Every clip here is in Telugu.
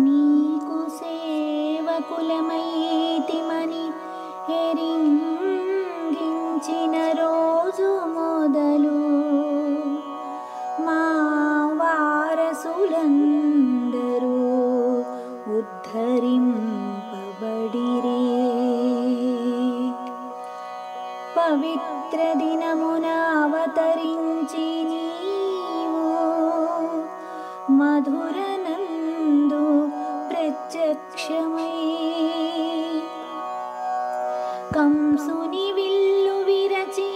నీకు సేవకులమైతిమని ఎరింగించిన రోజు మొదలు మా వారసులందరూ ఉద్ధరింపబడిరే. పవిత్ర దినమున అవతరించి నీవు మధురనందు ప్రత్యక్షమై కంసుని విల్లు విరచి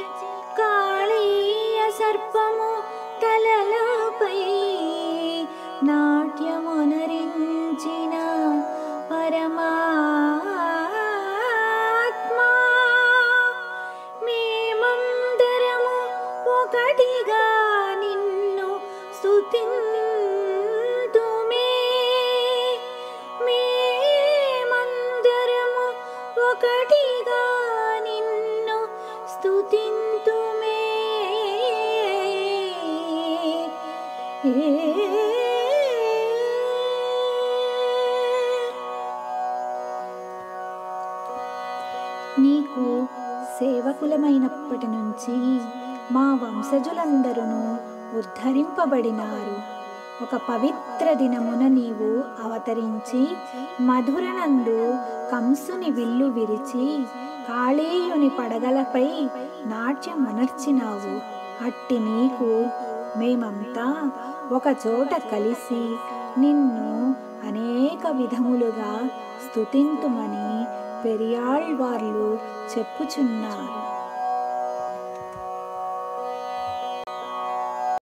కాళీయ సర్పము తలలపై నాట్యమునరించిన పరమాత్మా, మేమందరము ఒకటిగా నిన్ను స్తుతింతుమే. మేమందరము ఒకటిగా నిన్ను స్తుతింతుమే. నీకు సేవకులమైనప్పటి నుంచి మా వంశజులందరూ ఉద్ధరింపబడినారు. ఒక పవిత్ర దినమున నీవు అవతరించి మధురనందు కంసుని విల్లు విరిచి కాళీయుని పడగలపై నాట్యమనర్చినావు. అట్టి నీకు మేమంతా ఒక చోట కలిసి నిన్ను అనేక విధములుగా స్తుతింతుమని పెరియాళ్వార్లు చెప్పుచున్నారు.